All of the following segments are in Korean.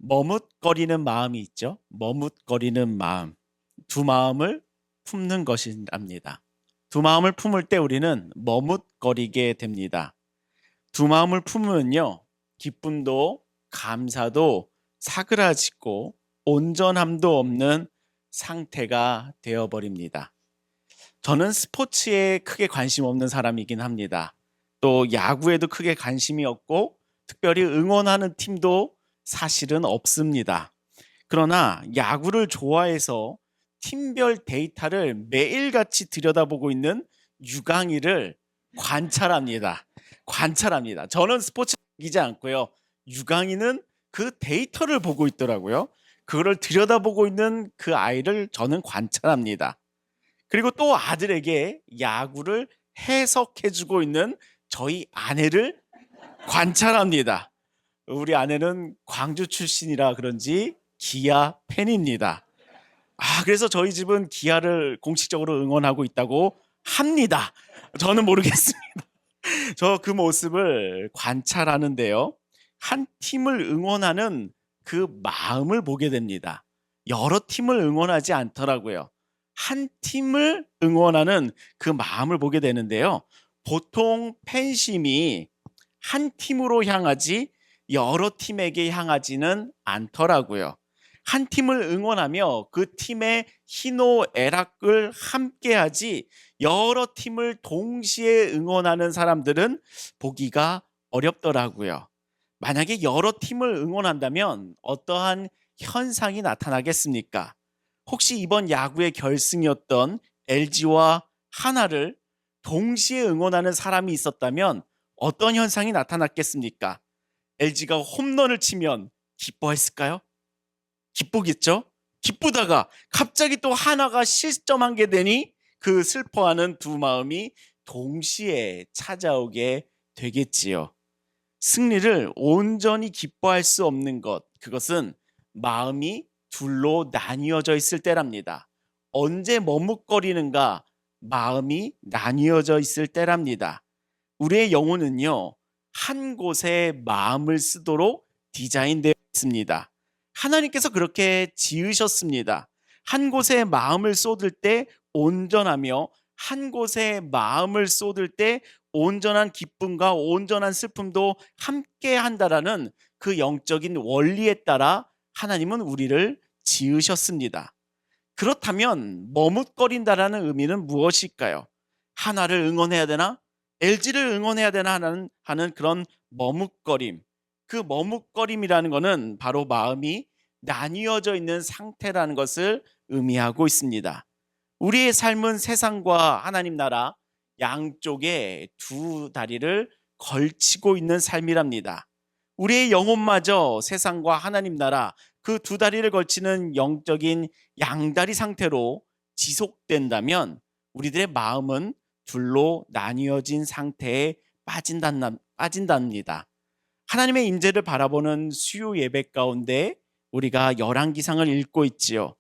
머뭇거리는 마음이 있죠. 머뭇거리는 마음. 두 마음을 품는 것이랍니다. 두 마음을 품을 때 우리는 머뭇거리게 됩니다. 두 마음을 품으면요, 기쁨도 감사도 사그라지고 온전함도 없는 상태가 되어버립니다. 저는 스포츠에 크게 관심 없는 사람이긴 합니다. 또 야구에도 크게 관심이 없고 특별히 응원하는 팀도 사실은 없습니다. 그러나 야구를 좋아해서 팀별 데이터를 매일같이 들여다보고 있는 유강희를 관찰합니다. 저는 스포츠 이기지 않고요. 유강희는 그 데이터를 보고 있더라고요. 그거를 들여다보고 있는 그 아이를 저는 관찰합니다. 그리고 또 아들에게 야구를 해석해주고 있는 저희 아내를 관찰합니다. 우리 아내는 광주 출신이라 그런지 기아 팬입니다. 그래서 저희 집은 기아를 공식적으로 응원하고 있다고 합니다. 저는 모르겠습니다. 저 그 모습을 관찰하는데요, 한 팀을 응원하는 그 마음을 보게 됩니다. 여러 팀을 응원하지 않더라고요. 한 팀을 응원하는 그 마음을 보게 되는데요, 보통 팬심이 한 팀으로 향하지 여러 팀에게 향하지는 않더라고요. 한 팀을 응원하며 그 팀의 희노애락을 함께하지 여러 팀을 동시에 응원하는 사람들은 보기가 어렵더라고요. 만약에 여러 팀을 응원한다면 어떠한 현상이 나타나겠습니까? 혹시 이번 야구의 결승이었던 LG와 하나를 동시에 응원하는 사람이 있었다면 어떤 현상이 나타났겠습니까? LG가 홈런을 치면 기뻐했을까요? 기쁘겠죠? 기쁘다가 갑자기 또 하나가 실점한 게 되니 그 슬퍼하는 두 마음이 동시에 찾아오게 되겠지요. 승리를 온전히 기뻐할 수 없는 것, 그것은 마음이 둘로 나뉘어져 있을 때랍니다. 언제 머뭇거리는가? 마음이 나뉘어져 있을 때랍니다. 우리의 영혼은요, 한 곳에 마음을 쓰도록 디자인되어 있습니다. 하나님께서 그렇게 지으셨습니다. 한 곳에 마음을 쏟을 때 온전하며 한 곳에 마음을 쏟을 때 온전한 기쁨과 온전한 슬픔도 함께 한다라는 그 영적인 원리에 따라 하나님은 우리를 지으셨습니다. 그렇다면 머뭇거린다라는 의미는 무엇일까요? 하나를 응원해야 되나? LG를 응원해야 되나 하는 그런 머뭇거림. 그 머뭇거림이라는 것은 바로 마음이 나뉘어져 있는 상태라는 것을 의미하고 있습니다. 우리의 삶은 세상과 하나님 나라 양쪽에 두 다리를 걸치고 있는 삶이랍니다. 우리의 영혼마저 세상과 하나님 나라 그 두 다리를 걸치는 영적인 양다리 상태로 지속된다면 우리들의 마음은 둘로 나뉘어진 상태에 빠진답니다. 하나님의 임재를 바라보는 수요 예배 가운데 우리가 열왕기상을 읽고 있지요.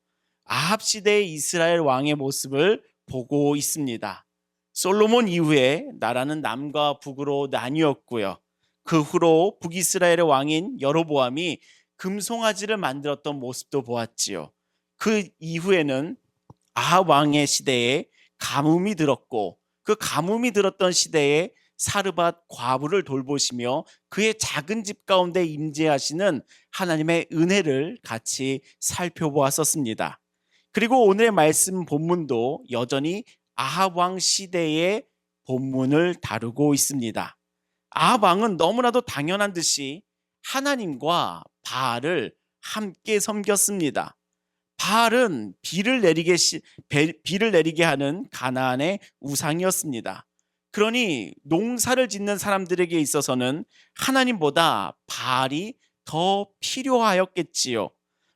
아합 시대의 이스라엘 왕의 모습을 보고 있습니다. 솔로몬 이후에 나라는 남과 북으로 나뉘었고요. 그 후로 북이스라엘의 왕인 여로보암이 금송아지를 만들었던 모습도 보았지요. 그 이후에는 아합 왕의 시대에 가뭄이 들었고 그 가뭄이 들었던 시대에 사르밧 과부를 돌보시며 그의 작은 집 가운데 임재하시는 하나님의 은혜를 같이 살펴보았었습니다. 그리고 오늘의 말씀 본문도 여전히 아합 왕 시대의 본문을 다루고 있습니다. 아합 왕은 너무나도 당연한 듯이 하나님과 바알을 함께 섬겼습니다. 바알은 비를 내리게 하는 가나안의 우상이었습니다. 그러니 농사를 짓는 사람들에게 있어서는 하나님보다 바알이 더 필요하였겠지요.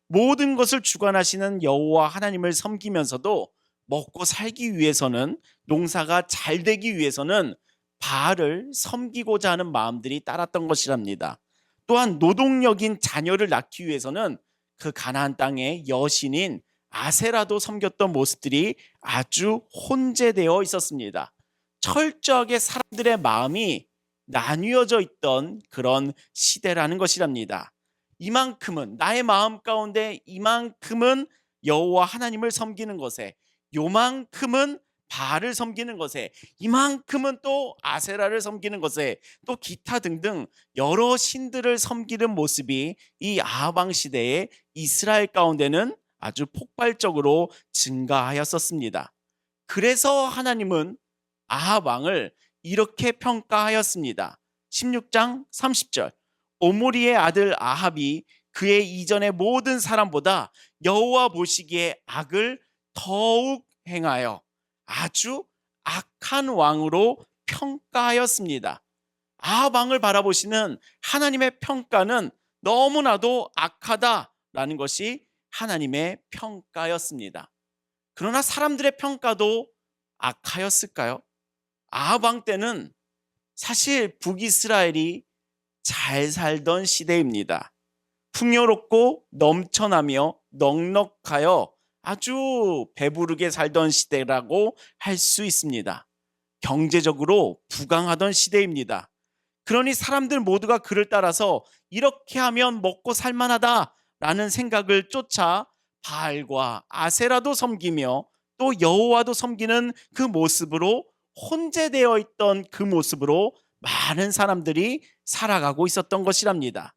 모든 것을 주관하시는 여호와 하나님을 섬기면서도 먹고 살기 위해서는, 농사가 잘 되기 위해서는 바알을 섬기고자 하는 마음들이 따랐던 것이랍니다. 또한 노동력인 자녀를 낳기 위해서는 그 가나안 땅의 여신인 아세라도 섬겼던 모습들이 아주 혼재되어 있었습니다. 철저하게 사람들의 마음이 나뉘어져 있던 그런 시대라는 것이랍니다. 이만큼은 나의 마음 가운데 이만큼은 여호와 하나님을 섬기는 것에, 요만큼은 바알을 섬기는 것에, 이만큼은 또 아세라를 섬기는 것에, 또 기타 등등 여러 신들을 섬기는 모습이 이 아합 왕 시대의 이스라엘 가운데는 아주 폭발적으로 증가하였었습니다. 그래서 하나님은 아합 왕을 이렇게 평가하였습니다. 16장 30절, 오므리의 아들 아합이 그의 이전의 모든 사람보다 여호와 보시기에 악을 더욱 행하여 아주 악한 왕으로 평가하였습니다. 아합 왕을 바라보시는 하나님의 평가는 너무나도 악하다라는 것이 하나님의 평가였습니다. 그러나 사람들의 평가도 악하였을까요? 아합 왕 때는 사실 북이스라엘이 잘 살던 시대입니다. 풍요롭고 넘쳐나며 넉넉하여 아주 배부르게 살던 시대라고 할 수 있습니다. 경제적으로 부강하던 시대입니다. 그러니 사람들 모두가 그를 따라서 이렇게 하면 먹고 살만하다라는 생각을 쫓아 바알과 아세라도 섬기며 또 여호와도 섬기는 그 모습으로, 혼재되어 있던 그 모습으로 많은 사람들이 살아가고 있었던 것이랍니다.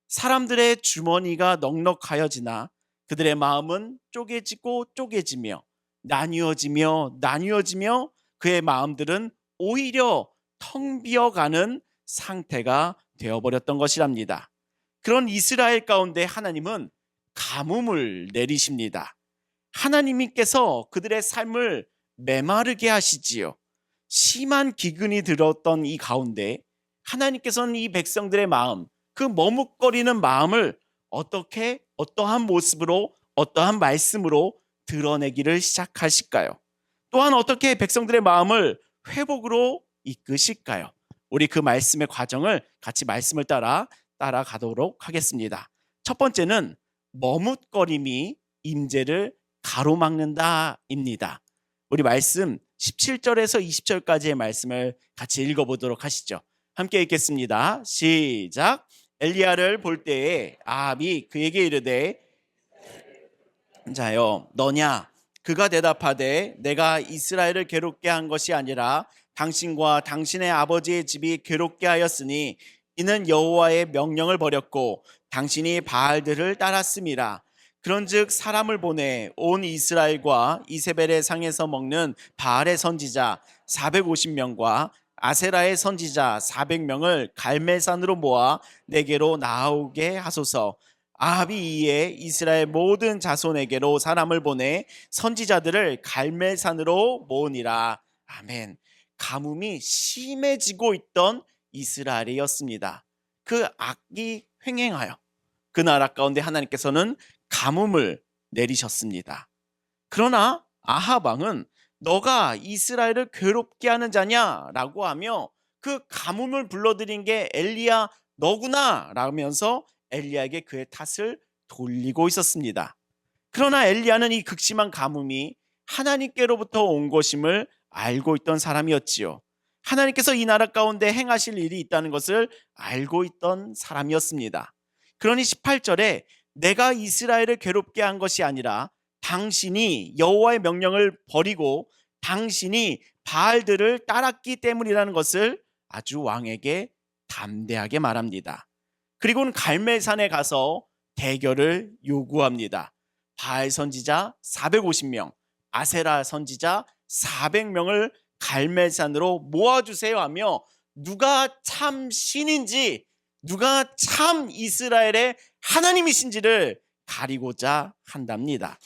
사람들의 주머니가 넉넉하여지나 그들의 마음은 쪼개지고 쪼개지며 나뉘어지며 그의 마음들은 오히려 텅 비어가는 상태가 되어버렸던 것이랍니다. 그런 이스라엘 가운데 하나님은 가뭄을 내리십니다. 하나님께서 그들의 삶을 메마르게 하시지요. 심한 기근이 들었던 이 가운데 하나님께서는 이 백성들의 마음, 그 머뭇거리는 마음을 어떠한 모습으로, 어떠한 말씀으로 드러내기를 시작하실까요? 또한 어떻게 백성들의 마음을 회복으로 이끄실까요? 우리 그 말씀의 과정을 같이 말씀을 따라가도록 하겠습니다. 첫 번째는 머뭇거림이 임재를 가로막는다입니다. 우리 말씀 17절에서 20절까지의 말씀을 같이 읽어보도록 하시죠. 함께 읽겠습니다. 시작. 엘리야를 볼 때에 아합이 그에게 이르되 자여 너냐? 그가 대답하되 내가 이스라엘을 괴롭게 한 것이 아니라 당신과 당신의 아버지의 집이 괴롭게 하였으니 이는 여호와의 명령을 버렸고 당신이 바알들을 따랐음이라. 그런즉 사람을 보내 온 이스라엘과 이세벨의 상에서 먹는 바알의 선지자 450명과 아세라의 선지자 400명을 갈멜산으로 모아 내게로 나아오게 하소서. 아합이 이에 이스라엘 모든 자손에게로 사람을 보내 선지자들을 갈멜산으로 모으니라. 아멘. 가뭄이 심해지고 있던 이스라엘이었습니다. 그 악이 횡행하여 그 나라 가운데 하나님께서는 가뭄을 내리셨습니다. 그러나 아합 왕은 너가 이스라엘을 괴롭게 하는 자냐라고 하며 그 가뭄을 불러들인 게 엘리야 너구나 라면서 엘리야에게 그의 탓을 돌리고 있었습니다. 그러나 엘리야는 이 극심한 가뭄이 하나님께로부터 온 것임을 알고 있던 사람이었지요. 하나님께서 이 나라 가운데 행하실 일이 있다는 것을 알고 있던 사람이었습니다. 그러니 18절에 내가 이스라엘을 괴롭게 한 것이 아니라 당신이 여호와의 명령을 버리고 당신이 바알들을 따랐기 때문이라는 것을 아주 왕에게 담대하게 말합니다. 그리고는 갈멜산에 가서 대결을 요구합니다. 바알 선지자 450명, 아세라 선지자 400명을 갈멜산으로 모아주세요 하며 누가 참 신인지, 누가 참 이스라엘의 하나님이신지를 가리고자 한답니다.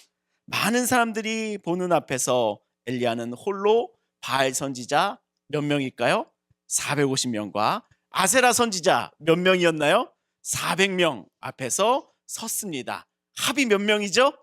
많은 사람들이 보는 앞에서 엘리야는 홀로 바알 선지자 몇 명일까요? 450명과 아세라 선지자 몇 명이었나요? 400명 앞에서 섰습니다. 합이 몇 명이죠?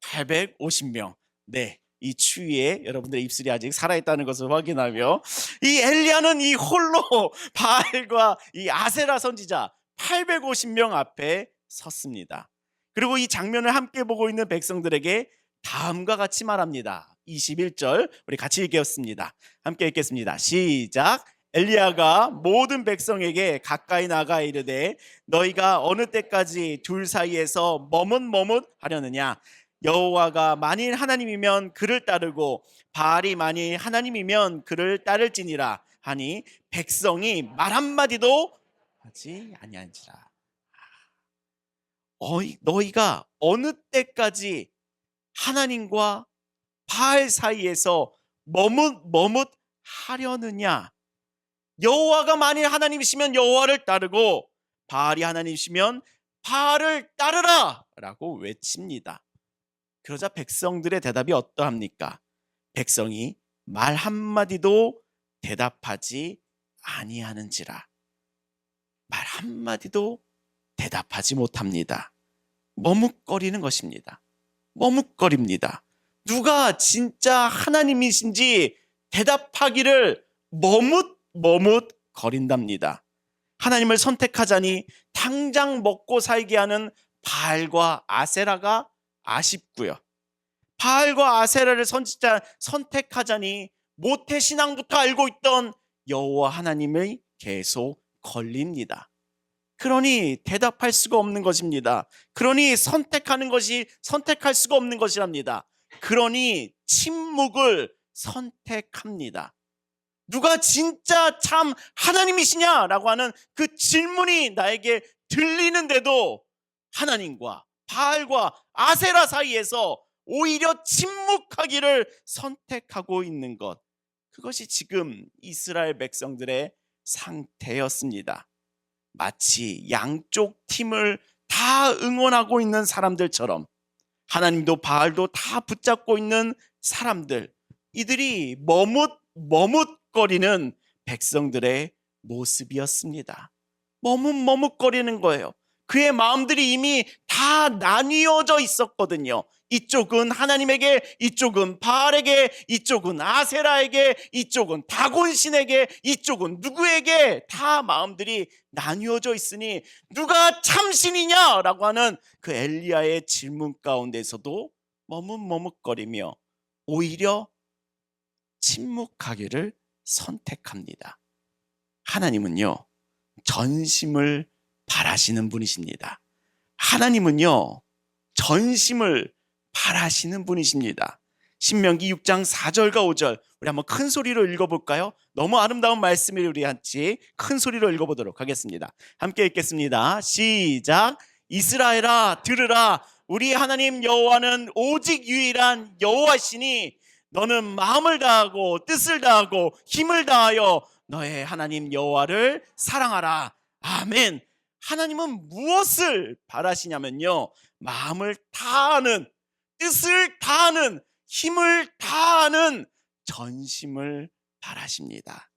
850명. 네, 이 추위에 여러분들의 입술이 아직 살아있다는 것을 확인하며 이 엘리야는 이 홀로 바알과 이 아세라 선지자 850명 앞에 섰습니다. 그리고 이 장면을 함께 보고 있는 백성들에게 다음과 같이 말합니다. 21절 우리 같이 읽겠습니다. 함께 읽겠습니다. 시작. 엘리야가 모든 백성에게 가까이 나가 이르되 너희가 어느 때까지 둘 사이에서 머뭇머뭇 하려느냐. 여호와가 만일 하나님이면 그를 따르고 바알이 만일 하나님이면 그를 따를지니라 하니 백성이 말 한마디도 하지 아니한지라. 너희가 어느 때까지 하나님과 바알 사이에서 머뭇 하려느냐. 여호와가 만일 하나님이시면 여호와를 따르고 바알이 하나님이시면 바알을 따르라 라고 외칩니다. 그러자 백성들의 대답이 어떠합니까? 백성이 말 한마디도 대답하지 아니하는지라. 말 한마디도 대답하지 못합니다. 머뭇거리는 것입니다. 머뭇거립니다. 누가 진짜 하나님이신지 대답하기를 머뭇거린답니다. 하나님을 선택하자니 당장 먹고 살게 하는 바알과 아세라가 아쉽고요. 바알과 아세라를 선택하자니 모태신앙부터 알고 있던 여호와 하나님을 계속 걸립니다. 그러니 대답할 수가 없는 것입니다. 그러니 선택할 수가 없는 것이랍니다. 그러니 침묵을 선택합니다. 누가 진짜 참 하나님이시냐라고 하는 그 질문이 나에게 들리는데도 하나님과 바알과 아세라 사이에서 오히려 침묵하기를 선택하고 있는 것, 그것이 지금 이스라엘 백성들의 상태였습니다. 마치 양쪽 팀을 다 응원하고 있는 사람들처럼 하나님도 바알도 다 붙잡고 있는 사람들, 이들이 머뭇거리는 백성들의 모습이었습니다. 머뭇거리는 거예요. 그의 마음들이 이미 다 나뉘어져 있었거든요. 이쪽은 하나님에게, 이쪽은 바알에게, 이쪽은 아세라에게, 이쪽은 다곤신에게, 이쪽은 누구에게, 다 마음들이 나뉘어져 있으니 누가 참신이냐라고 하는 그 엘리야의 질문 가운데서도 머뭇거리며 오히려 침묵하기를 선택합니다. 하나님은요, 전심을 바라시는 분이십니다. 하나님은요, 전심을 바라시는 분이십니다. 신명기 6장 4절과 5절 우리 한번 큰 소리로 읽어볼까요? 너무 아름다운 말씀을 우리 같이 큰 소리로 읽어보도록 하겠습니다. 함께 읽겠습니다. 시작. 이스라엘아 들으라. 우리 하나님 여호와는 오직 유일한 여호와시니 너는 마음을 다하고 뜻을 다하고 힘을 다하여 너의 하나님 여호와를 사랑하라. 아멘. 하나님은 무엇을 바라시냐면요, 마음을 다하는, 뜻을 다하는, 힘을 다하는 전심을 바라십니다.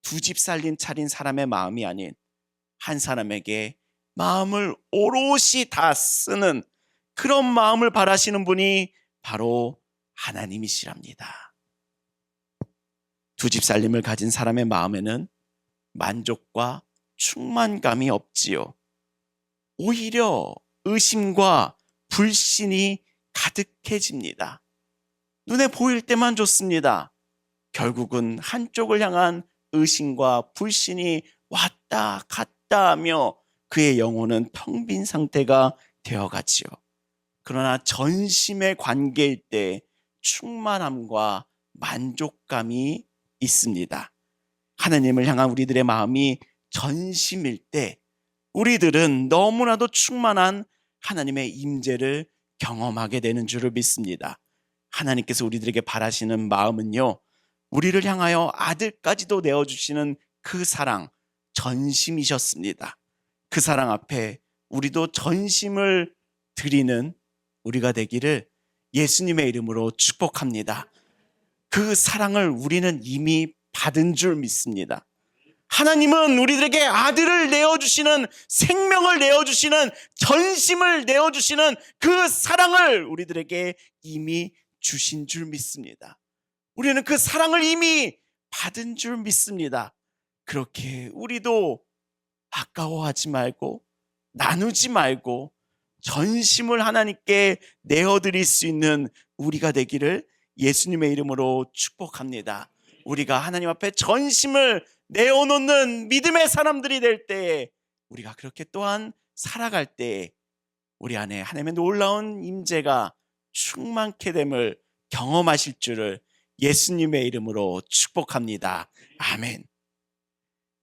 두 집 살림 차린 사람의 마음이 아닌 한 사람에게 마음을 오롯이 다 쓰는 그런 마음을 바라시는 분이 바로 하나님이시랍니다. 두 집 살림을 가진 사람의 마음에는 만족과 충만감이 없지요. 오히려 의심과 불신이 가득해집니다. 눈에 보일 때만 좋습니다. 결국은 한쪽을 향한 의심과 불신이 왔다 갔다 하며 그의 영혼은 텅 빈 상태가 되어가지요. 그러나 전심의 관계일 때 충만함과 만족감이 있습니다. 하나님을 향한 우리들의 마음이 전심일 때 우리들은 너무나도 충만한 하나님의 임재를 경험하게 되는 줄을 믿습니다. 하나님께서 우리들에게 바라시는 마음은요, 우리를 향하여 아들까지도 내어주시는 그 사랑, 전심이셨습니다. 그 사랑 앞에 우리도 전심을 드리는 우리가 되기를 예수님의 이름으로 축복합니다. 그 사랑을 우리는 이미 받은 줄 믿습니다. 하나님은 우리들에게 아들을 내어주시는, 생명을 내어주시는, 전심을 내어주시는 그 사랑을 우리들에게 이미 주신 줄 믿습니다. 우리는 그 사랑을 이미 받은 줄 믿습니다. 그렇게 우리도 아까워하지 말고 나누지 말고 전심을 하나님께 내어드릴 수 있는 우리가 되기를 예수님의 이름으로 축복합니다. 우리가 하나님 앞에 전심을 내어놓는 믿음의 사람들이 될 때에, 우리가 그렇게 또한 살아갈 때에 우리 안에 하나님의 놀라운 임재가 충만케 됨을 경험하실 줄을 예수님의 이름으로 축복합니다. 아멘.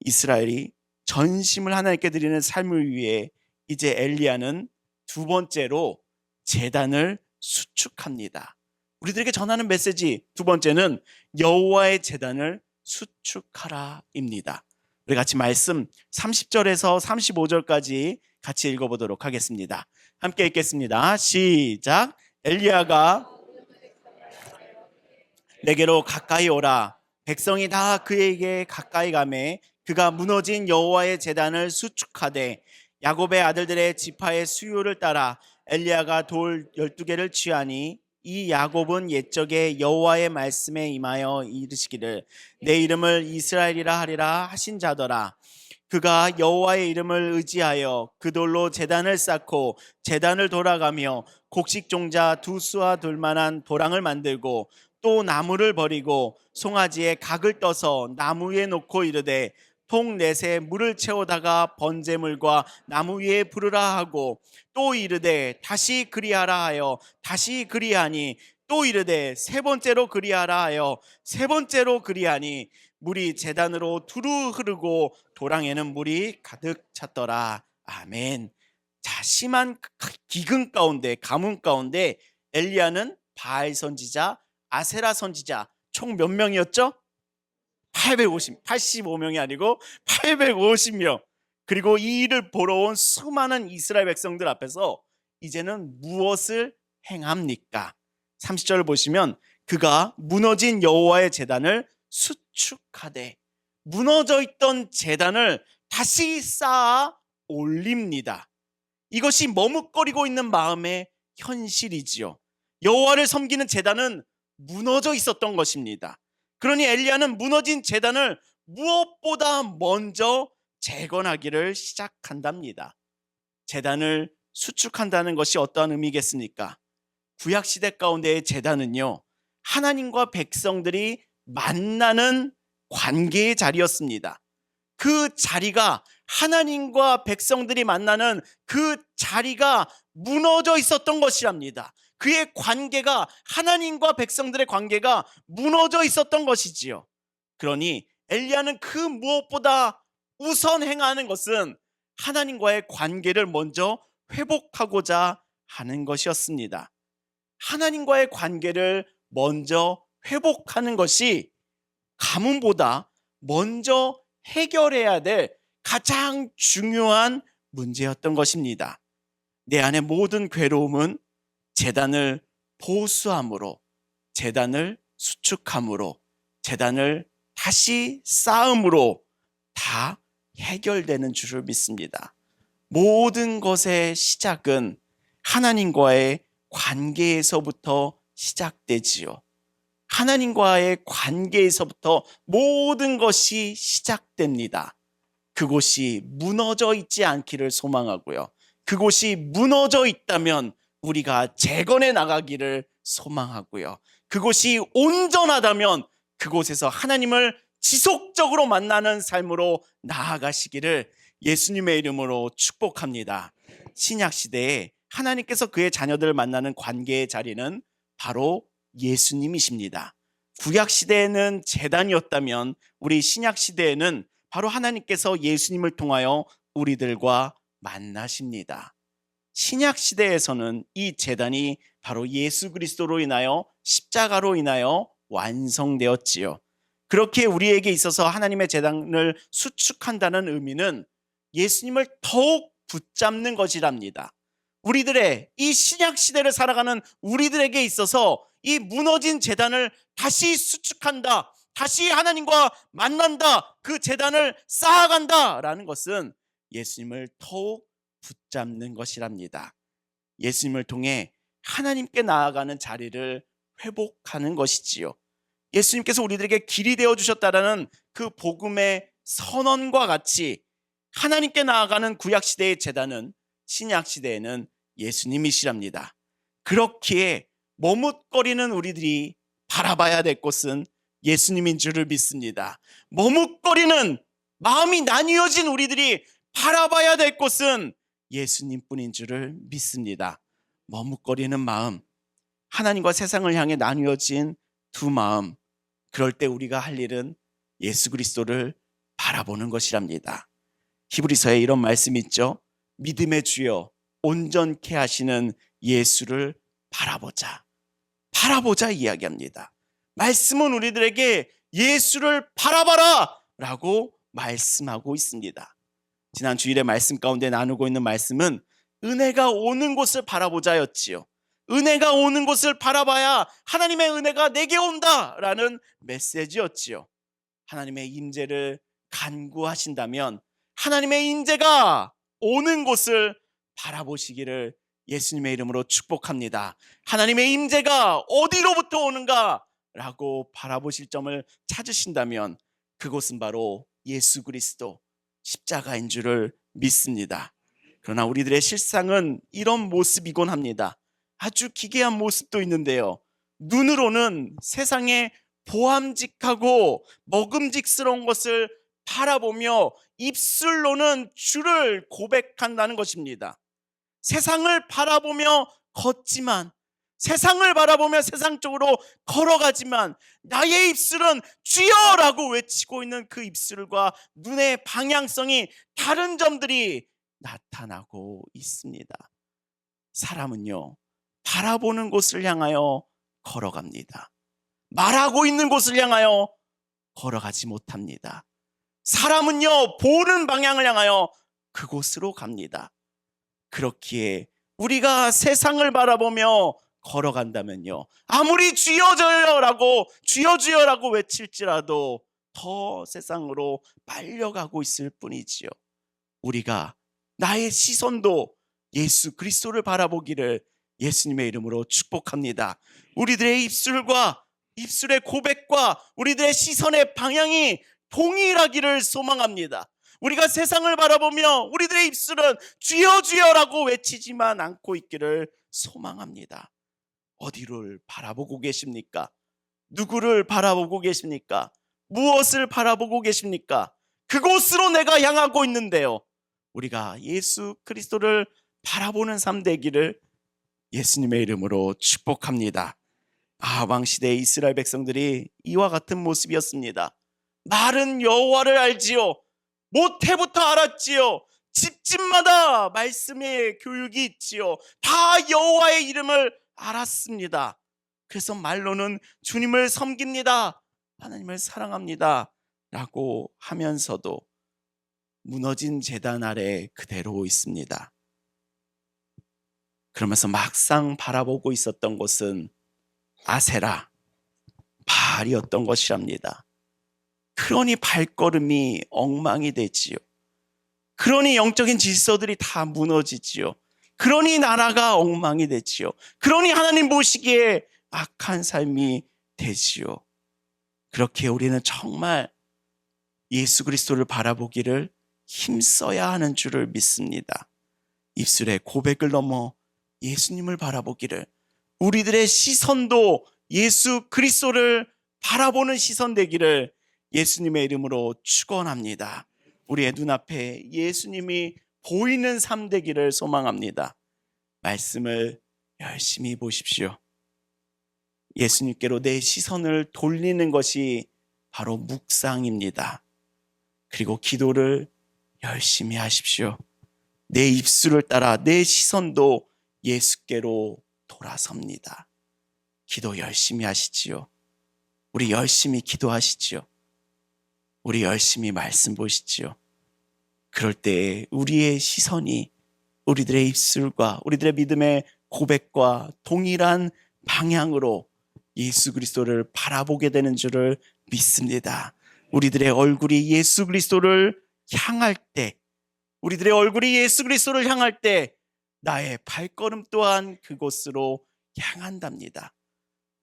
이스라엘이 전심을 하나님께 드리는 삶을 위해 이제 엘리야는 두 번째로 제단을 수축합니다. 우리들에게 전하는 메시지 두 번째는 여호와의 제단을 수축하라입니다. 우리 같이 말씀 30절에서 35절까지 같이 읽어보도록 하겠습니다. 함께 읽겠습니다. 시작. 엘리야가 내게로 가까이 오라. 백성이 다 그에게 가까이 가매 그가 무너진 여호와의 제단을 수축하되 야곱의 아들들의 지파의 수요를 따라 엘리야가 돌 12개를 취하니 이 야곱은 옛적에 여호와의 말씀에 임하여 이르시기를 내 이름을 이스라엘이라 하리라 하신 자더라. 그가 여호와의 이름을 의지하여 그 돌로 제단을 쌓고 제단을 돌아가며 곡식종자 두 수와 둘만한 도랑을 만들고 또 나무를 버리고 송아지에 각을 떠서 나무 위에 놓고 이르되 통 넷에 물을 채우다가 번제물과 나무 위에 부르라 하고 또 이르되 다시 그리하라 하여 다시 그리하니 또 이르되 세 번째로 그리하라 하여 세 번째로 그리하니 물이 제단으로 두루 흐르고 도랑에는 물이 가득 찼더라. 아멘. 자, 심한 기근 가운데, 가뭄 가운데 엘리야는 바알 선지자, 아세라 선지자 총 몇 명이었죠? 85명이 아니고 850명. 그리고 이 일을 보러 온 수많은 이스라엘 백성들 앞에서 이제는 무엇을 행합니까? 30절을 보시면 그가 무너진 여호와의 제단을 수축하되 무너져 있던 제단을 다시 쌓아 올립니다. 이것이 머뭇거리고 있는 마음의 현실이지요. 여호와를 섬기는 제단은 무너져 있었던 것입니다. 그러니 엘리야는 무너진 제단을 무엇보다 먼저 재건하기를 시작한답니다. 제단을 수축한다는 것이 어떠한 의미겠습니까? 구약시대 가운데의 제단은요, 하나님과 백성들이 만나는 관계의 자리였습니다. 그 자리가, 하나님과 백성들이 만나는 그 자리가 무너져 있었던 것이랍니다. 그의 관계가, 하나님과 백성들의 관계가 무너져 있었던 것이지요. 그러니 엘리야는 그 무엇보다 우선 행하는 것은 하나님과의 관계를 먼저 회복하고자 하는 것이었습니다. 하나님과의 관계를 먼저 회복하는 것이 가뭄보다 먼저 해결해야 될 가장 중요한 문제였던 것입니다. 내 안의 모든 괴로움은 제단을 보수함으로, 제단을 수축함으로, 제단을 다시 쌓음으로 다 해결되는 줄을 믿습니다. 모든 것의 시작은 하나님과의 관계에서부터 시작되지요. 하나님과의 관계에서부터 모든 것이 시작됩니다. 그곳이 무너져 있지 않기를 소망하고요. 그곳이 무너져 있다면 우리가 재건해 나가기를 소망하고요. 그곳이 온전하다면 그곳에서 하나님을 지속적으로 만나는 삶으로 나아가시기를 예수님의 이름으로 축복합니다. 신약시대에 하나님께서 그의 자녀들을 만나는 관계의 자리는 바로 예수님이십니다. 구약시대에는 제단이었다면 우리 신약시대에는 바로 하나님께서 예수님을 통하여 우리들과 만나십니다. 신약시대에서는 이 제단이 바로 예수 그리스도로 인하여 십자가로 인하여 완성되었지요. 그렇게 우리에게 있어서 하나님의 제단을 수축한다는 의미는 예수님을 더욱 붙잡는 것이랍니다. 우리들의 이 신약시대를 살아가는 우리들에게 있어서 이 무너진 제단을 다시 수축한다, 다시 하나님과 만난다, 그 제단을 쌓아간다라는 것은 예수님을 더욱 붙잡는 것이랍니다. 예수님을 통해 하나님께 나아가는 자리를 회복하는 것이지요. 예수님께서 우리들에게 길이 되어주셨다라는 그 복음의 선언과 같이 하나님께 나아가는 구약시대의 제단은 신약시대에는 예수님이시랍니다. 그렇기에 머뭇거리는 우리들이 바라봐야 될 곳은 예수님인 줄을 믿습니다. 머뭇거리는 마음이 나뉘어진 우리들이 바라봐야 될 곳은 예수님뿐인 줄을 믿습니다. 머뭇거리는 마음, 하나님과 세상을 향해 나뉘어진 두 마음, 그럴 때 우리가 할 일은 예수 그리스도를 바라보는 것이랍니다. 히브리서에 이런 말씀이 있죠. 믿음의 주여 온전케 하시는 예수를 바라보자. 바라보자 이야기합니다. 말씀은 우리들에게 예수를 바라봐라 라고 말씀하고 있습니다. 지난 주일의 말씀 가운데 나누고 있는 말씀은 은혜가 오는 곳을 바라보자였지요. 은혜가 오는 곳을 바라봐야 하나님의 은혜가 내게 온다라는 메시지였지요. 하나님의 임재를 간구하신다면 하나님의 임재가 오는 곳을 바라보시기를 예수님의 이름으로 축복합니다. 하나님의 임재가 어디로부터 오는가 라고 바라보실 점을 찾으신다면 그곳은 바로 예수 그리스도 십자가인 줄을 믿습니다. 그러나 우리들의 실상은 이런 모습이곤 합니다. 아주 기괴한 모습도 있는데요. 눈으로는 세상에 보암직하고 먹음직스러운 것을 바라보며 입술로는 주를 고백한다는 것입니다. 세상을 바라보며 걷지만, 세상을 바라보며 세상 쪽으로 걸어가지만 나의 입술은 주여라고 외치고 있는 그 입술과 눈의 방향성이 다른 점들이 나타나고 있습니다. 사람은요, 바라보는 곳을 향하여 걸어갑니다. 말하고 있는 곳을 향하여 걸어가지 못합니다. 사람은요, 보는 방향을 향하여 그곳으로 갑니다. 그렇기에 우리가 세상을 바라보며 걸어간다면요, 아무리 주여 주여라고 주여 주여라고 외칠지라도 더 세상으로 빨려가고 있을 뿐이지요. 우리가 나의 시선도 예수 그리스도를 바라보기를 예수님의 이름으로 축복합니다. 우리들의 입술과 입술의 고백과 우리들의 시선의 방향이 동일하기를 소망합니다. 우리가 세상을 바라보며 우리들의 입술은 주여 주여라고 외치지만 않고 있기를 소망합니다. 어디를 바라보고 계십니까? 누구를 바라보고 계십니까? 무엇을 바라보고 계십니까? 그곳으로 내가 향하고 있는데요, 우리가 예수 그리스도를 바라보는 삶 되기를 예수님의 이름으로 축복합니다. 왕시대의 이스라엘 백성들이 이와 같은 모습이었습니다. 말은 여호와를 알지요, 모태부터 알았지요. 집집마다 말씀의 교육이 있지요. 다 여호와의 이름을 알았습니다. 그래서 말로는 주님을 섬깁니다, 하나님을 사랑합니다 라고 하면서도 무너진 제단 아래 그대로 있습니다. 그러면서 막상 바라보고 있었던 곳은 아세라, 바알이었던 것이랍니다. 그러니 발걸음이 엉망이 되지요. 그러니 영적인 질서들이 다 무너지지요. 그러니 나라가 엉망이 되지요. 그러니 하나님 보시기에 악한 삶이 되지요. 그렇게 우리는 정말 예수 그리스도를 바라보기를 힘써야 하는 줄을 믿습니다. 입술의 고백을 넘어 예수님을 바라보기를, 우리들의 시선도 예수 그리스도를 바라보는 시선 되기를 예수님의 이름으로 축원합니다. 우리의 눈앞에 예수님이 보이는 삶 되기를 소망합니다. 말씀을 열심히 보십시오. 예수님께로 내 시선을 돌리는 것이 바로 묵상입니다. 그리고 기도를 열심히 하십시오. 내 입술을 따라 내 시선도 예수께로 돌아섭니다. 기도 열심히 하시지요. 우리 열심히 기도하시지요. 우리 열심히 말씀 보시지요. 그럴 때 우리의 시선이 우리들의 입술과 우리들의 믿음의 고백과 동일한 방향으로 예수 그리스도를 바라보게 되는 줄을 믿습니다. 우리들의 얼굴이 예수 그리스도를 향할 때, 우리들의 얼굴이 예수 그리스도를 향할 때 나의 발걸음 또한 그곳으로 향한답니다.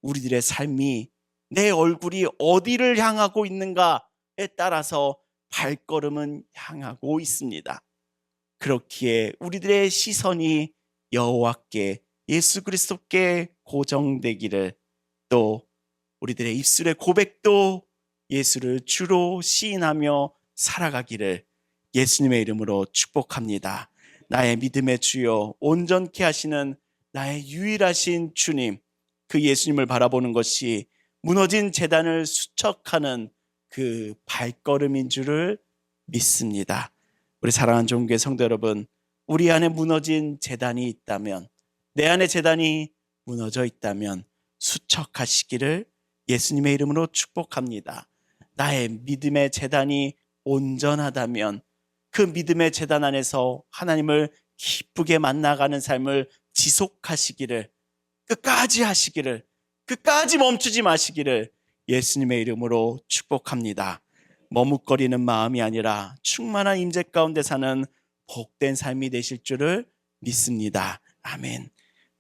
우리들의 삶이 내 얼굴이 어디를 향하고 있는가에 따라서 발걸음은 향하고 있습니다. 그렇기에 우리들의 시선이 여호와께, 예수 그리스도께 고정되기를, 또 우리들의 입술의 고백도 예수를 주로 시인하며 살아가기를 예수님의 이름으로 축복합니다. 나의 믿음의 주여, 온전케 하시는 나의 유일하신 주님, 그 예수님을 바라보는 것이 무너진 제단을 수척하는 그 발걸음인 줄을 믿습니다. 우리 사랑하는 종교의 성도 여러분, 우리 안에 무너진 제단이 있다면, 내 안에 제단이 무너져 있다면 수척하시기를 예수님의 이름으로 축복합니다. 나의 믿음의 제단이 온전하다면 그 믿음의 제단 안에서 하나님을 기쁘게 만나가는 삶을 지속하시기를, 끝까지 하시기를, 끝까지 멈추지 마시기를 예수님의 이름으로 축복합니다. 머뭇거리는 마음이 아니라 충만한 임재 가운데 사는 복된 삶이 되실 줄을 믿습니다. 아멘.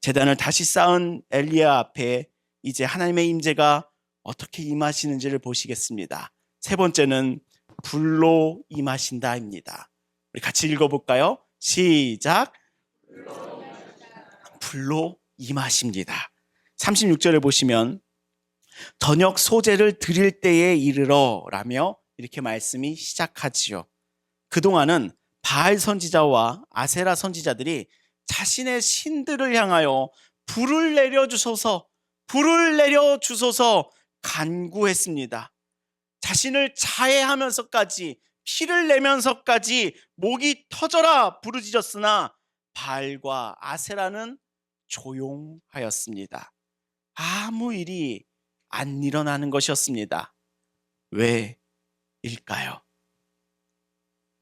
제단을 다시 쌓은 엘리야 앞에 이제 하나님의 임재가 어떻게 임하시는지를 보시겠습니다. 세 번째는 불로 임하신다입니다. 우리 같이 읽어볼까요? 시작. 불로 임하십니다. 36절을 보시면 저녁 소재를 드릴 때에 이르러 라며 이렇게 말씀이 시작하지요. 그동안은 바알 선지자와 아세라 선지자들이 자신의 신들을 향하여 불을 내려주소서, 불을 내려주소서 간구했습니다. 자신을 자해하면서까지, 피를 내면서까지 목이 터져라 부르짖었으나 바알과 아세라는 조용하였습니다. 아무 일이 안 일어나는 것이었습니다. 왜일까요?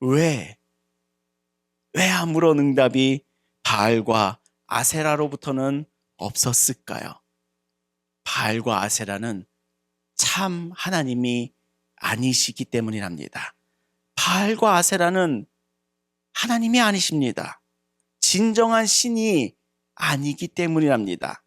왜 아무런 응답이 바알과 아세라로부터는 없었을까요? 바알과 아세라는 참 하나님이 아니시기 때문이랍니다. 바알과 아세라는 하나님이 아니십니다. 진정한 신이 아니기 때문이랍니다.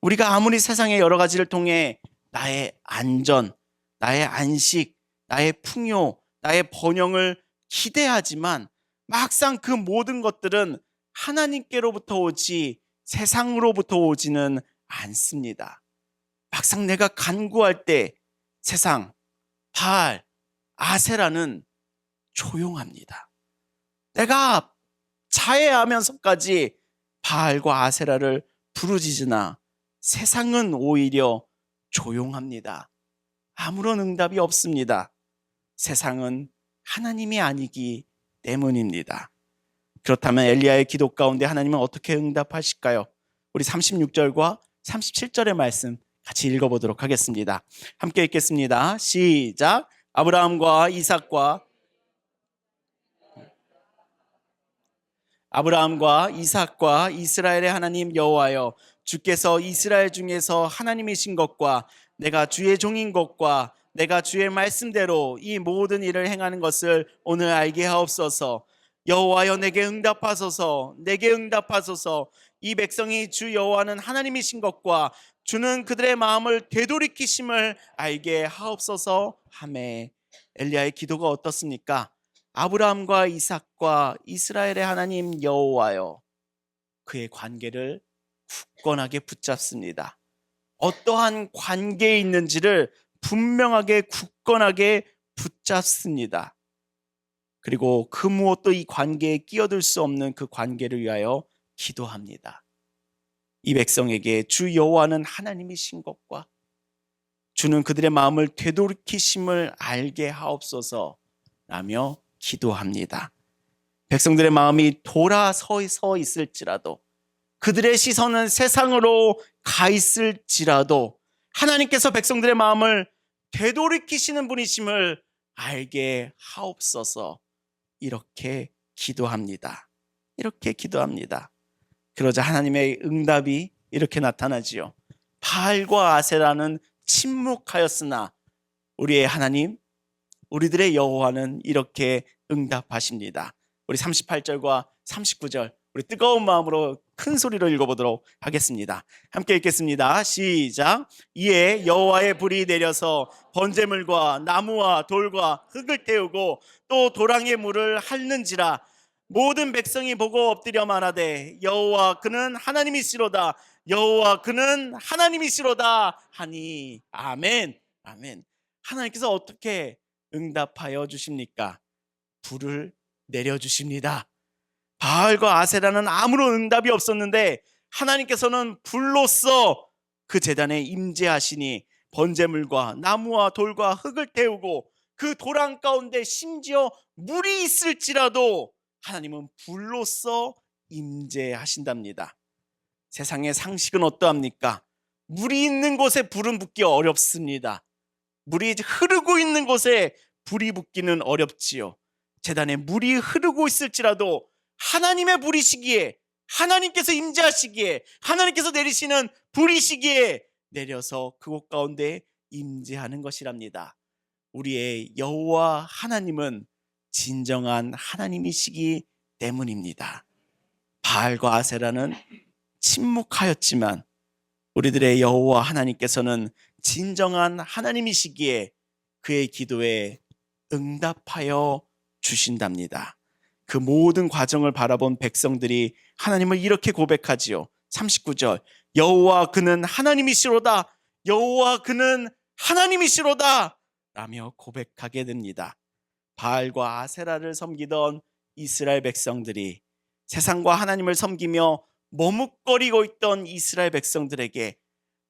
우리가 아무리 세상의 여러 가지를 통해 나의 안전, 나의 안식, 나의 풍요, 나의 번영을 기대하지만 막상 그 모든 것들은 하나님께로부터 오지 세상으로부터 오지는 않습니다. 막상 내가 간구할 때 세상, 바알, 아세라는 조용합니다. 내가 자해하면서까지 바알과 아세라를 부르짖으나 세상은 오히려 조용합니다. 아무런 응답이 없습니다. 세상은 하나님이 아니기 때문입니다. 그렇다면 엘리야의 기도 가운데 하나님은 어떻게 응답하실까요? 우리 36절과 37절의 말씀 같이 읽어보도록 하겠습니다. 함께 읽겠습니다. 시작. 아브라함과 이삭과 이스라엘의 하나님 여호와여, 주께서 이스라엘 중에서 하나님이신 것과 내가 주의 종인 것과 내가 주의 말씀대로 이 모든 일을 행하는 것을 오늘 알게 하옵소서. 여호와여, 내게 응답하소서. 이 백성이 주 여호와는 하나님이신 것과 주는 그들의 마음을 되돌이키심을 알게 하옵소서 하매. 엘리야의 기도가 어떻습니까? 아브라함과 이삭과 이스라엘의 하나님 여호와여, 그의 관계를 굳건하게 붙잡습니다. 어떠한 관계에 있는지를 분명하게 굳건하게 붙잡습니다. 그리고 그 무엇도 이 관계에 끼어들 수 없는 그 관계를 위하여 기도합니다. 이 백성에게 주 여호와는 하나님이신 것과 주는 그들의 마음을 되돌이키심을 알게 하옵소서 라며 기도합니다. 백성들의 마음이 돌아서 있을지라도, 그들의 시선은 세상으로 가 있을지라도 하나님께서 백성들의 마음을 되돌이키시는 분이심을 알게 하옵소서. 이렇게 기도합니다. 그러자 하나님의 응답이 이렇게 나타나지요. 바알과 아세라는 침묵하였으나 우리의 하나님, 우리들의 여호와는 이렇게 응답하십니다. 우리 38절과 39절 우리 뜨거운 마음으로 큰 소리로 읽어보도록 하겠습니다. 함께 읽겠습니다. 시작. 이에 여호와의 불이 내려서 번제물과 나무와 돌과 흙을 태우고 또 도랑의 물을 핥는지라. 모든 백성이 보고 엎드려 말하되 여호와 그는 하나님이시로다. 여호와 그는 하나님이시로다 하니. 아멘. 아멘. 하나님께서 어떻게 응답하여 주십니까? 불을 내려주십니다. 바알과 아세라는 아무런 응답이 없었는데 하나님께서는 불로써 그 제단에 임재하시니 번제물과 나무와 돌과 흙을 태우고 그 돌 한가운데 심지어 물이 있을지라도 하나님은 불로써 임재하신답니다. 세상의 상식은 어떠합니까? 물이 있는 곳에 불은 붙기 어렵습니다. 물이 흐르고 있는 곳에 불이 붙기는 어렵지요. 제단에 물이 흐르고 있을지라도 하나님의 불이시기에, 하나님께서 임재하시기에, 하나님께서 내리시는 불이시기에 내려서 그곳 가운데 임재하는 것이랍니다. 우리의 여호와 하나님은 진정한 하나님이시기 때문입니다. 바알과 아세라는 침묵하였지만 우리들의 여호와 하나님께서는 진정한 하나님이시기에 그의 기도에 응답하여 주신답니다. 그 모든 과정을 바라본 백성들이 하나님을 이렇게 고백하지요. 39절, 여호와 그는 하나님이시로다. 여호와 그는 하나님이시로다 라며 고백하게 됩니다. 바알과 아세라를 섬기던 이스라엘 백성들이 세상과 하나님을 섬기며 머뭇거리고 있던 이스라엘 백성들에게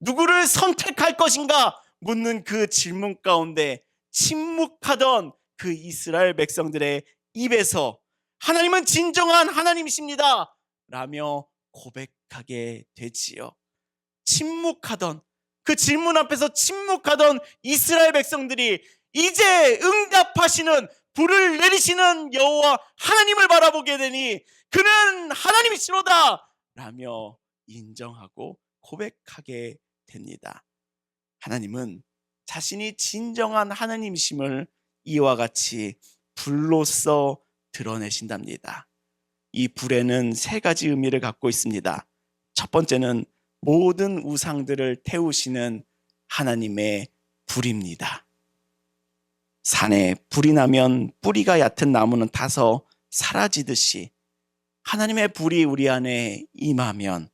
누구를 선택할 것인가 묻는 그 질문 가운데 침묵하던 그 이스라엘 백성들의 입에서 하나님은 진정한 하나님이십니다 라며 고백하게 되지요. 침묵하던, 그 질문 앞에서 침묵하던 이스라엘 백성들이 이제 응답하시는, 불을 내리시는 여호와 하나님을 바라보게 되니 그는 하나님이시로다 라며 인정하고 고백하게 됩니다. 하나님은 자신이 진정한 하나님이심을 이와 같이 불로써 드러내신답니다. 이 불에는 세 가지 의미를 갖고 있습니다. 첫 번째는 모든 우상들을 태우시는 하나님의 불입니다. 산에 불이 나면 뿌리가 얕은 나무는 타서 사라지듯이 하나님의 불이 우리 안에 임하면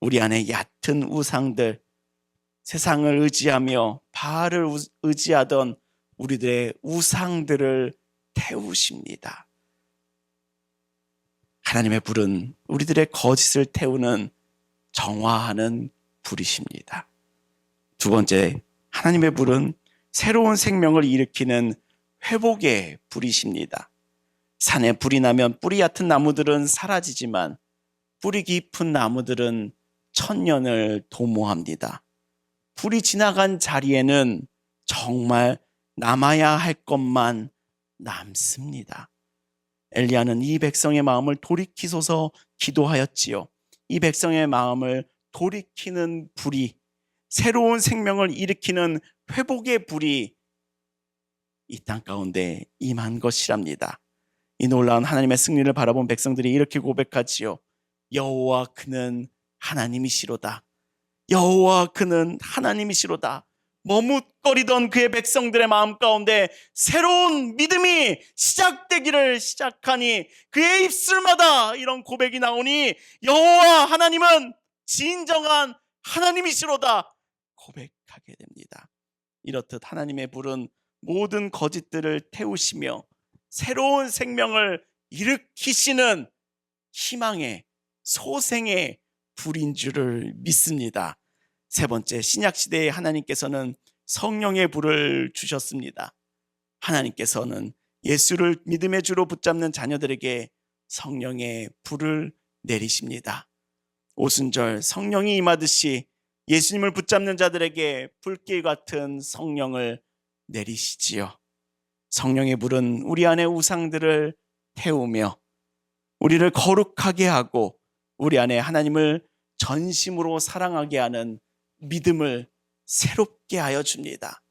우리 안에 얕은 우상들, 세상을 의지하며 바알을 의지하던 우리들의 우상들을 태우십니다. 하나님의 불은 우리들의 거짓을 태우는 정화하는 불이십니다. 두 번째, 하나님의 불은 새로운 생명을 일으키는 회복의 불이십니다. 산에 불이 나면 뿌리 얕은 나무들은 사라지지만 뿌리 깊은 나무들은 천년을 도모합니다. 불이 지나간 자리에는 정말 남아야 할 것만 남습니다. 엘리야는 이 백성의 마음을 돌이키소서 기도하였지요. 이 백성의 마음을 돌이키는 불이, 새로운 생명을 일으키는 회복의 불이 이 땅 가운데 임한 것이랍니다. 이 놀라운 하나님의 승리를 바라본 백성들이 이렇게 고백하지요. 여호와 그는 하나님이시로다. 여호와 그는 하나님이시로다. 머뭇거리던 그의 백성들의 마음 가운데 새로운 믿음이 시작하니 그의 입술마다 이런 고백이 나오니 여호와 하나님은 진정한 하나님이시로다 고백하게 됩니다. 이렇듯 하나님의 불은 모든 거짓들을 태우시며 새로운 생명을 일으키시는 희망의 소생의 불인 줄을 믿습니다. 세 번째, 신약시대에 하나님께서는 성령의 불을 주셨습니다. 하나님께서는 예수를 믿음의 주로 붙잡는 자녀들에게 성령의 불을 내리십니다. 오순절 성령이 임하듯이 예수님을 붙잡는 자들에게 불길 같은 성령을 내리시지요. 성령의 불은 우리 안의 우상들을 태우며 우리를 거룩하게 하고 우리 안에 하나님을 전심으로 사랑하게 하는 믿음을 새롭게 하여 줍니다.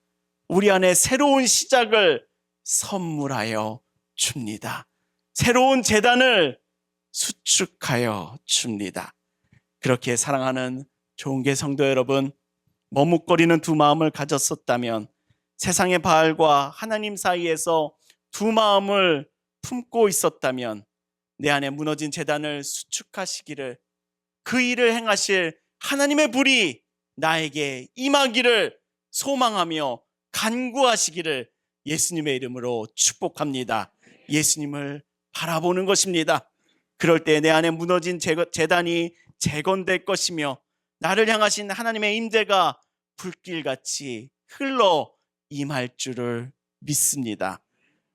우리 안에 새로운 시작을 선물하여 줍니다. 새로운 제단을 수축하여 줍니다. 그렇게 사랑하는 좋은계 성도 여러분, 머뭇거리는 두 마음을 가졌었다면, 세상의 바알과 하나님 사이에서 두 마음을 품고 있었다면 내 안에 무너진 제단을 수축하시기를, 그 일을 행하실 하나님의 불이 나에게 임하기를 소망하며 간구하시기를 예수님의 이름으로 축복합니다. 예수님을 바라보는 것입니다. 그럴 때 내 안에 무너진 제단이 재건될 것이며 나를 향하신 하나님의 임재가 불길같이 흘러 임할 줄을 믿습니다.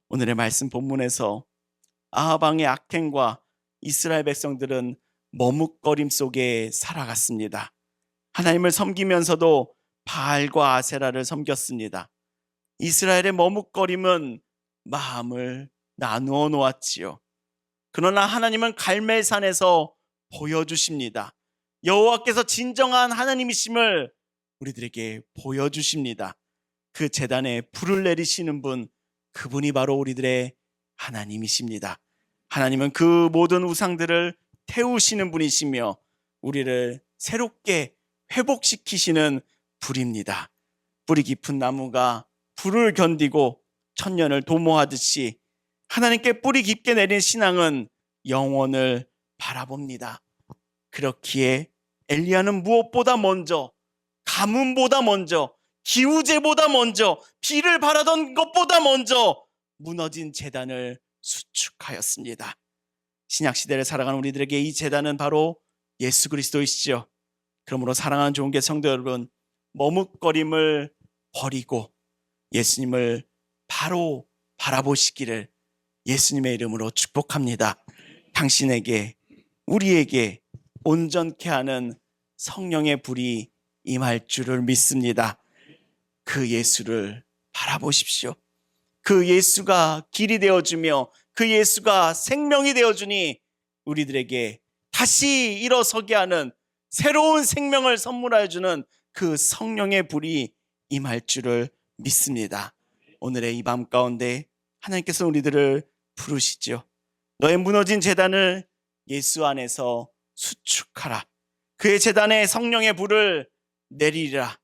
오늘의 말씀 본문에서 아합 왕의 악행과 이스라엘 백성들은 머뭇거림 속에 살아갔습니다. 하나님을 섬기면서도 바알과 아세라를 섬겼습니다. 이스라엘의 머뭇거림은 마음을 나누어 놓았지요. 그러나 하나님은 갈멜산에서 보여주십니다. 여호와께서 진정한 하나님이심을 우리들에게 보여주십니다. 그 제단에 불을 내리시는 분, 그분이 바로 우리들의 하나님이십니다. 하나님은 그 모든 우상들을 태우시는 분이시며 우리를 새롭게 회복시키시는 불입니다. 뿌리 깊은 나무가 불을 견디고 천년을 도모하듯이 하나님께 뿌리 깊게 내린 신앙은 영원을 바라봅니다. 그렇기에 엘리야는 무엇보다 먼저, 가뭄보다 먼저, 기우제보다 먼저, 비를 바라던 것보다 먼저 무너진 제단을 수축하였습니다. 신약시대를 살아가는 우리들에게 이 제단은 바로 예수 그리스도이시죠. 그러므로 사랑하는 좋은 교 성도 여러분, 머뭇거림을 버리고 예수님을 바로 바라보시기를 예수님의 이름으로 축복합니다. 당신에게, 우리에게 온전케 하는 성령의 불이 임할 줄을 믿습니다. 그 예수를 바라보십시오. 그 예수가 길이 되어주며 그 예수가 생명이 되어주니 우리들에게 다시 일어서게 하는 새로운 생명을 선물하여 주는 그 성령의 불이 임할 줄을 믿습니다. 오늘의 이 밤 가운데 하나님께서 우리들을 부르시죠. 너의 무너진 제단을 예수 안에서 수축하라. 그의 제단에 성령의 불을 내리라.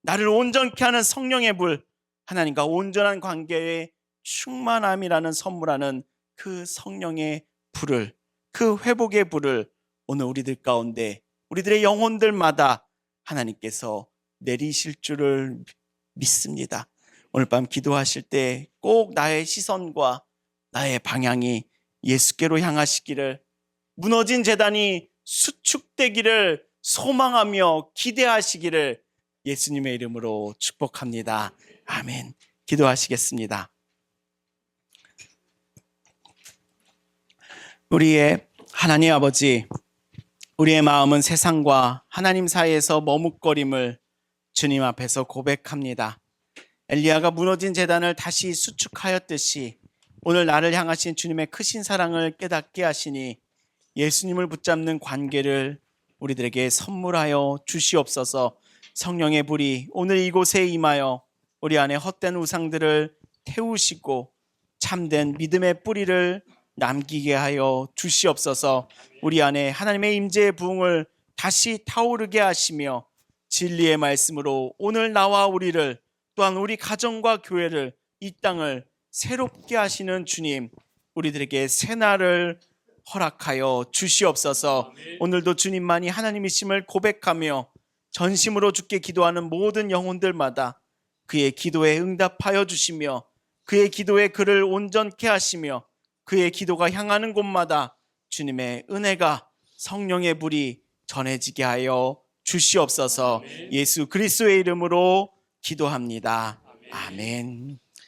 나를 온전케 하는 성령의 불, 하나님과 온전한 관계의 충만함이라는 선물하는 그 성령의 불을, 그 회복의 불을 오늘 우리들 가운데, 우리들의 영혼들마다 하나님께서 내리실 줄을 믿습니다. 오늘 밤 기도하실 때 꼭 나의 시선과 나의 방향이 예수께로 향하시기를, 무너진 제단이 수축되기를 소망하며 기대하시기를 예수님의 이름으로 축복합니다. 아멘. 기도하시겠습니다. 우리의 하나님 아버지, 우리의 마음은 세상과 하나님 사이에서 머뭇거림을 주님 앞에서 고백합니다. 엘리야가 무너진 제단을 다시 수축하였듯이 오늘 나를 향하신 주님의 크신 사랑을 깨닫게 하시니 예수님을 붙잡는 관계를 우리들에게 선물하여 주시옵소서. 성령의 불이 오늘 이곳에 임하여 우리 안에 헛된 우상들을 태우시고 참된 믿음의 뿌리를 남기게 하여 주시옵소서. 우리 안에 하나님의 임재의 부흥을 다시 타오르게 하시며 진리의 말씀으로 오늘 나와 우리를, 또한 우리 가정과 교회를, 이 땅을 새롭게 하시는 주님, 우리들에게 새날을 허락하여 주시옵소서. 오늘도 주님만이 하나님이심을 고백하며 전심으로 주께 기도하는 모든 영혼들마다 그의 기도에 응답하여 주시며 그의 기도에 그를 온전케 하시며 그의 기도가 향하는 곳마다 주님의 은혜가, 성령의 불이 전해지게 하여 주시옵소서. 예수 그리스도의 이름으로 기도합니다. 아멘.